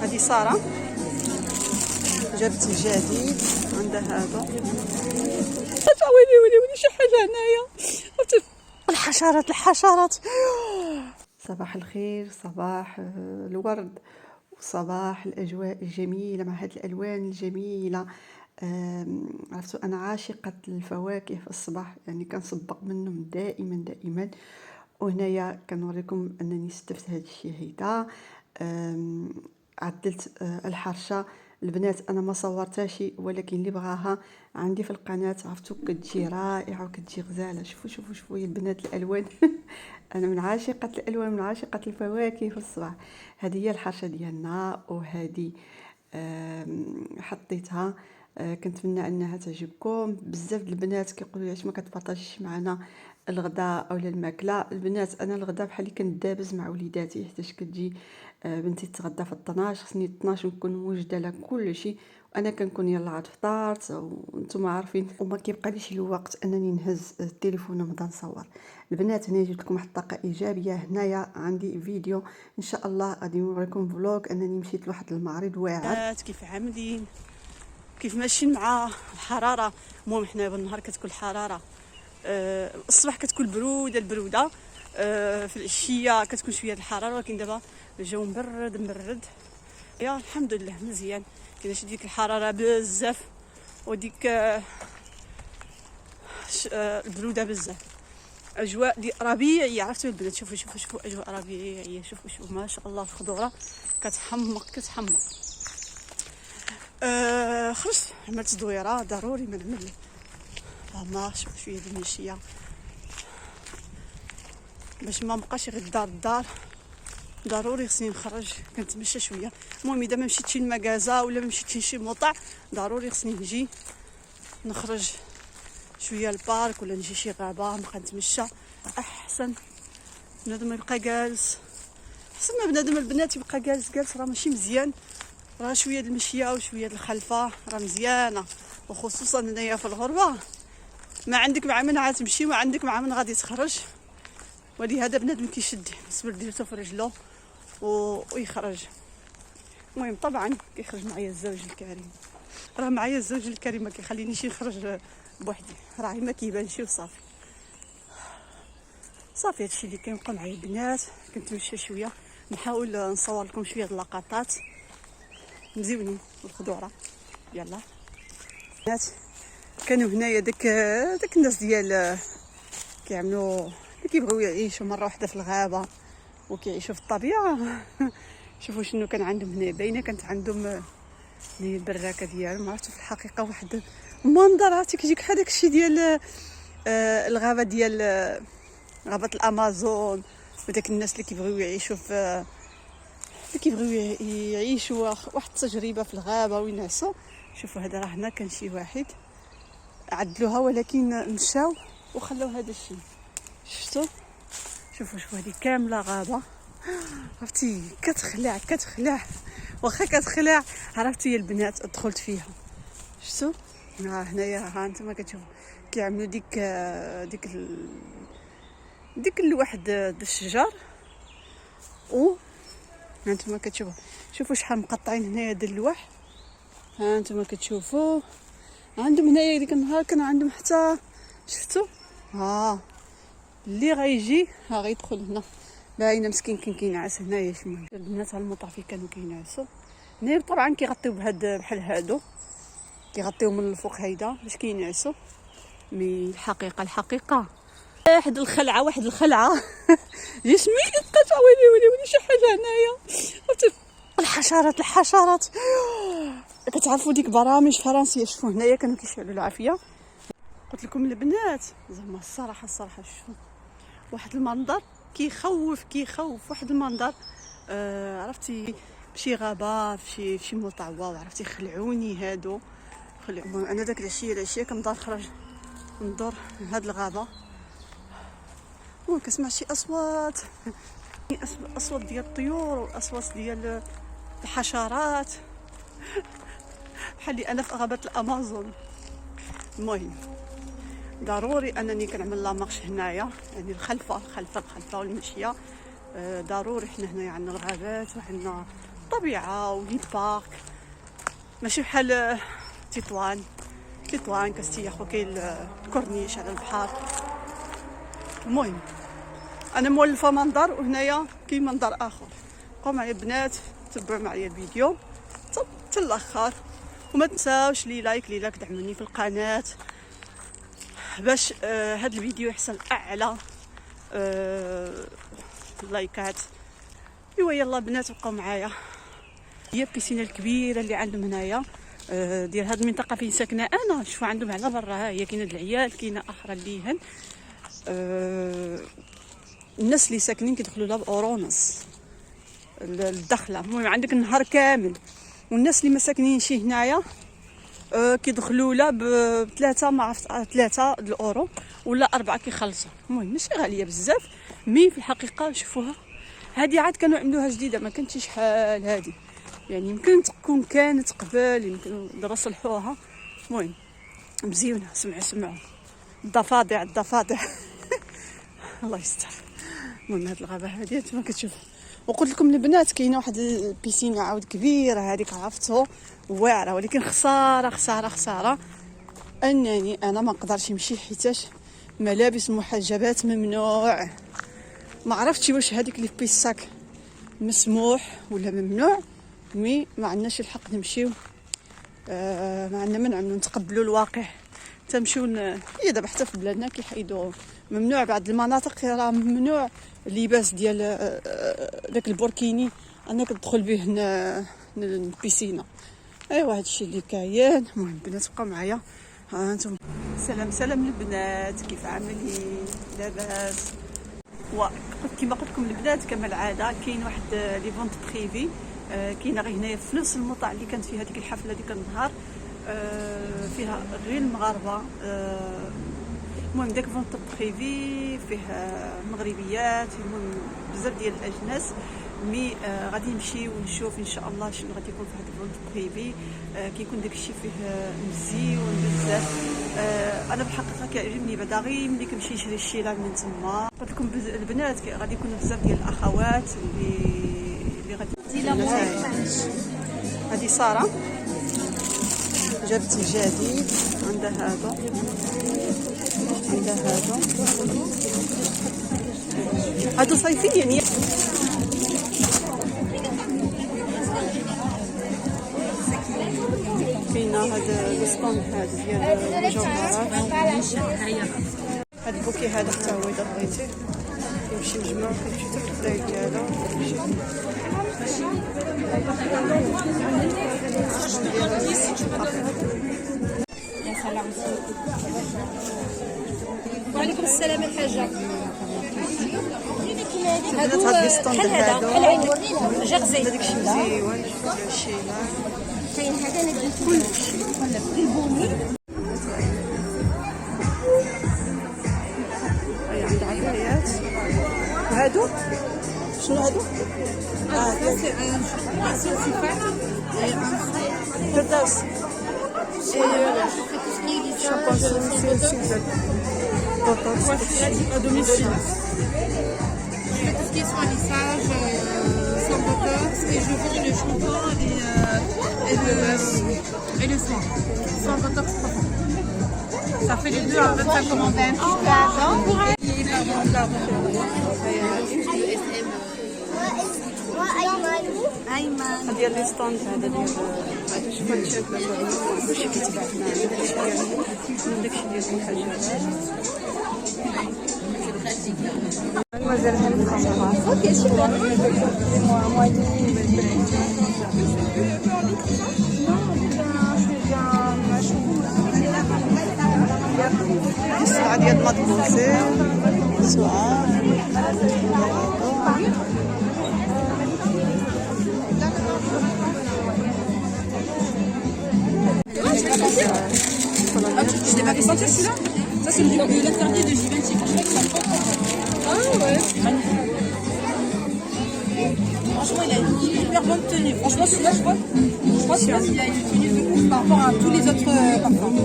هذه ساره جابت الجديد عندها هذا. ويلي شي حاجه هنايا. الحشرات. صباح الخير، صباح الورد، وصباح الاجواء الجميله مع هذه الالوان الجميله. عرفتوا انا عاشقه الفواكه في الصباح، يعني كنصبق منهم دائما. وهنايا كنوريكم انني استفدت هذا الشيء هيدا. عدلت الحرشه. البنات انا ما صورتهاش، ولكن اللي بغاها عندي في القناه. عرفتوا كتجي رائعه وكتجي غزاله. شوفوا يا البنات الالوان. انا من عاشقه الالوان، من عاشقه الفواكه في الصباح. هذه هي الحرشه ديالنا، وهذه حطيتها. كنتمنى انها تعجبكم بزاف. البنات كيقولوا لي علاش ما كتبارطاجيش معنا الغداء اولا الماكله. البنات انا الغداء بحال اللي كندابز مع وليداتي، حيت كتجي بنتي تتغدى في 12، خصني 12 نكون موجده لها كل شيء، وانا كنكون يلا عاد فطرت وانتم عارفين، وما كيبقاليش الوقت انني نهز التليفون ونبدا نصور. البنات هنا جبت لكم واحد الطاقه ايجابيه. هنايا عندي فيديو ان شاء الله غادي نوريكم فلوغ انني مشيت لواحد المعرض واعر. كيف عاملين؟ كيف ماشيين مع الحراره؟ المهم حنا بالنهار كتكون الحراره، الصباح كتكون البروده، في العشيه كتكون شويه الحراره، ولكن دابا الجو مبرد. يا الحمد لله مزيان، كاينه ديك الحراره بزاف وديك البروده بزاف. اجواء دي ربيعيه. عرفتوا البنات؟ شوفوا اجواء ربيعيه. شوفوا ما شاء الله الخضره كتحمق. خرجت عملت دويره ضروري ما نعمل ما شويه ديال المشيه باش ما نبقاش غير الدار. ضروري خصني نخرج كنتمشى شويه. المهم اذا ما مشيتش للمغازه ولا ما مشيتش لشي موطع، ضروري خصني نجي نخرج شويه البارك ولا نجي شي غابه نبقى نتمشى. احسن بنادم يبقى جالس، احسن ما بنادم البنات يبقى جالس راه ماشي مزيان. راه شويه د المشيه وشويه د الخلفه راه مزيانه، وخصوصا هنايا في الغربه ما عندك مع من غتمشي وما عندك مع من غادي تخرج. ولهذا بنادم كيشد الصبر ديالو في رجلو ويخرج. المهم طبعا كيخرج معايا الزوج الكريم. راه معايا الزوج الكريم ما كيخلينيش نخرج بوحدي، راه ما كيبانش وصافي. هادشي اللي كيبقى معايا البنات. كنتمشى شويه نحاول نصور لكم شويه د اللقطات مزيونين والخضوره. يلا بنات، كانوا هنايا داك الناس ديال كيعملوا اللي كيبغيو يعيشوا مره واحده في الغابه وكيعيشوا في الطبيعه. شوفوا شنو كان عندهم هنا. باينه كانت عندهم البراكه ديالهم. عرفتوا في الحقيقه واحد المنظر عرفتي كيجيك بحال داكشي ديال الغابه ديال غابه الامازون، وداك الناس اللي كيبغيو يعيشوا في يعيشوا واحد التجربه في الغابه وينعسوا. شوفوا هذا راه هنا كان شي واحد عدلوها، ولكن مشاو وخلاو هذا الشيء. شفتوا؟ شوفوا هذه كامله غابه. عرفتي كتخلع واخا كتخلع. عرفتي يا البنات دخلت فيها. شفتوا هنايا ها انتما كتشوفوا كيعملوا ديك الواحد د الشجر، و هانتوما شوفوا شحال مقطعين هنايا د اللوح. ها انتما كتشوفوا عندهم هنايا ديك النهار كان عندهم حتى شفتوا اللي غيجي غيدخل هنا. باينه مسكين كان كينعس هنايا. شمال البنات على المطافي كانوا كينعسوا هنا. طبعا كيغطيو بحال هادو، كيغطيو من الفوق هيدا باش كينعسوا. مي الحقيقه واحد الخلعه جسمي قطع. ويلي شي حاجه هنايا. الحشرات كتعرفوا ديك برامج فرنسيه. شوفوا هنايا كانوا كيشعلوا العافيه. قلت لكم البنات زعما الصراحه شوفوا واحد المنظر كيخوف واحد المنظر. عرفتي بشي غابه في شي مطعوه، عرفتي خلعوني هادو. انا داك العشيه كنبدا نخرج ندور هاد الغابه وكنسمع شي اصوات ديال الطيور واصوات ديال الحشرات بحال انا في غابه الامازون. المهم ضروري انني كنعمل لا مارش هنايا، يعني الخلفه والمشيه ضروري حنا هنايا عندنا الغابات وعندنا الطبيعه ولي بارك، ماشي بحال تطوان كاستياخو كاين الكورنيش على البحر. المهم انا مولفه منظر وهنايا كاين منظر اخر. بقاو معايا البنات، تبعوا معايا الفيديو حتى الاخر، وما تنساوش لي لايك دعموني في القناه باش هذا الفيديو يحصل اعلى اللايكات. ايوا يلا بنات بقاو معايا. هي البيسينه الكبيره اللي عندهم هنايا ديال هذه المنطقه فين ساكنه انا. شوفوا عندهم على برا، ها هي كاينه العيال، كاينه اخرى ليهن الناس اللي ساكنين كيدخلوا لها باورونس الدخله. المهم عندك النهار كامل، والناس اللي ما ساكنينش هنايا كيدخلوا لها بثلاثه، ما عرفت 3 الاورو ولا 4 كيخلصوا. المهم ماشي غاليه بزاف، مي في الحقيقه شوفوها هذه عاد كانوا عملوها جديده، ما كانتش شحال هذه، يعني يمكن تكون كانت قبل، يمكن صلحوها. المهم مزيونه. سمعوا الضفادع الله يستر. المهم هاد الغابه هذه انتما كتشوفوا، وقلت لكم البنات كاينه واحد البيسينه عاود كبيره هذيك عرفتو واعره، ولكن خساره انني انا ما نقدرش نمشي حيتاش ملابس محجبات ممنوع. ما عرفتش واش هذيك اللي في بيساك مسموح ولا ممنوع، مي ما عندناش الحق نمشيو، ما عندنا منع من نتقبلوا الواقع. تمشيو هي دابا حتى في بلادنا كيحيدوا ممنوع بعض المناطق، راه ممنوع اللباس ديال داك البوركيني انك تدخل به البيسينه. ايوا هادشي اللي كاين. المهم البنات بقاو معايا. ها انتم سلام البنات، كيف عاملين؟ لاباس؟ وكما قلت لكم البنات كما العاده كاين واحد لي فونت بريفي كاينه غير هنايا في نفس المطعم اللي كانت فيها هذيك الحفله ديك النهار، فيها غير المغاربه. المهم داك فونت بريفي فيه مغربيات، المهم بزاف ديال الاجناس. مي غادي نمشي ونشوف ان شاء الله شنو غادي يكون في هذا الفونت بريفي. كيكون داكشي فيه مزيون بزاف. انا بالحقيقه كيعجبني بعدا غير ملي كنمشي نشري الشيله من تما. قلت لكم البنات غادي يكونوا بزاف ديال الاخوات اللي غادي. هذه ساره جابت الجديد، عندها هذا هادو صيفيين. كاينه هذا السطوند هذا ديال المجوهرات. هذا البوكي هذا حتى هو اذا بغيتيه كيمشي مجموع، كيمشي حتى في الداير ديالو. يا سلام. وعليكم السلام الحاجه. هادو بحال عينك جغزي داكشي مزيون. الشيله كاين هذا ندير كلشي البومي. عند عبايات. وهادو شنو هادو؟ فردوس à domicile. Je fais tout ce qui est soin lissage, sans botox, et je vends le shampoing et le soin. Sans botox profond. Ça fait les deux à 25 commandes. Un petit peu d'argent. هذا ديال لي ستاند، هذا ديال هذا شوف هاد الشكل داكشي كيتباع هنا، داكشي ديال الحاجات. مازال هاد اوكي سوبر. السلعة ديال مادموزيل سؤال. Je l'ai pas fait sentir celui-là. Ça c'est l'interdit de Givenchy. Ah ouais. Magnifique. Franchement il a une hyper bonne tenue. Franchement celui-là je crois qu'il a une tenue de ouf par rapport à tous les autres parfums.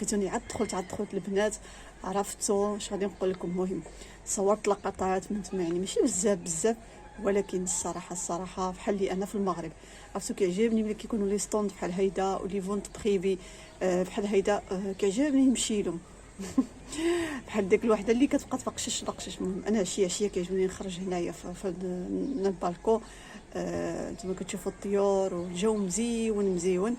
لقيتوني عاد دخلت البنات، عرفتوا اش غادي نقول لكم. المهم صورت لقطات من تما، يعني ماشي بزاف، ولكن الصراحه بحال لي انا في المغرب، عرفتوا كيعجبني ملي كيكونوا لي ستوند بحال هيدا ولي فونت بريفي بحال هيدا، كيعجبني نمشي لهم. بحال ديك الوحده اللي كتبقى تبقشش. المهم انا عشيه كيعجبني نخرج هنايا في البالكو. نتوما كتشوفوا الطيور والجو مزيون.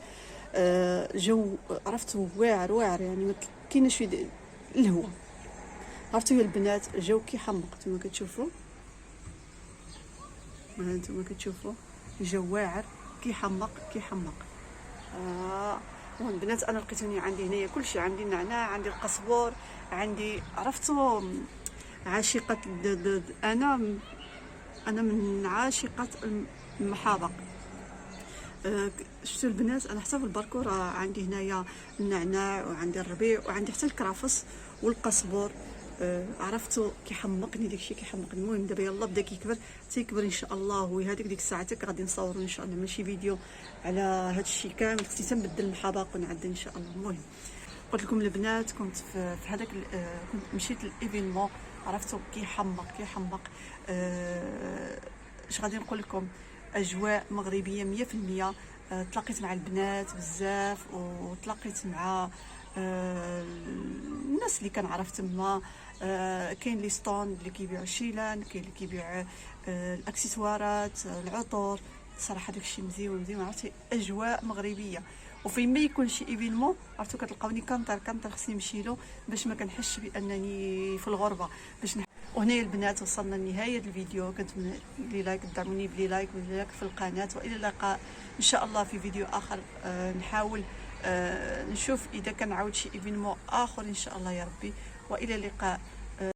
جو عرفتوا واعر، يعني ما كاينش في الهواء. عرفتوا يا البنات الجو كيحمق، نتوما كتشوفوا الجو واعر كيحمق. البنات انا لقيتوني عندي هنايا كلشي، عندي النعناع، عندي القزبور، عندي عرفتوا عاشقه انا من عاشقه المحابق. شفتوا البنات انا حتى في الباركور عندي هنايا النعناع وعندي الربيع وعندي حتى الكرافس والقزبور. عرفتوا كيحمقني داكشي كيحمقني. المهم دابا يلا بدا تيكبر ان شاء الله. وهذيك ديك الساعه غادي نصوروا ان شاء الله ماشي فيديو على هذا الشيء كامل، خصني تنبدل المحابق ونعدل ان شاء الله. المهم قلت لكم البنات كنت في هذاك كنت مشيت للايفينمون، عرفتوا كيحمق. اش غادي نقول لكم، اجواء مغربيه 100%. تلاقيت مع البنات بزاف، وتلاقيت مع الناس اللي كنعرف تما. كاين لي ستوند اللي كيبيعوا الشيلان، كاين اللي كيبيع الاكسسوارات، العطور. صراحه داكشي مزيون. عرفتي اجواء مغربيه. وفين ما يكون شي ايفينمون عرفتوا كتلقاوني كنطر خصني نمشي له باش ما كنحسش بانني في الغربه. وهنا البنات وصلنا لنهايه الفيديو. كنتمنى لي لايك، تدعموني بلي لايك في القناه. والى اللقاء ان شاء الله في فيديو اخر. نحاول نشوف اذا كان عاود شي ايفينمون اخر ان شاء الله يا ربي. والى اللقاء.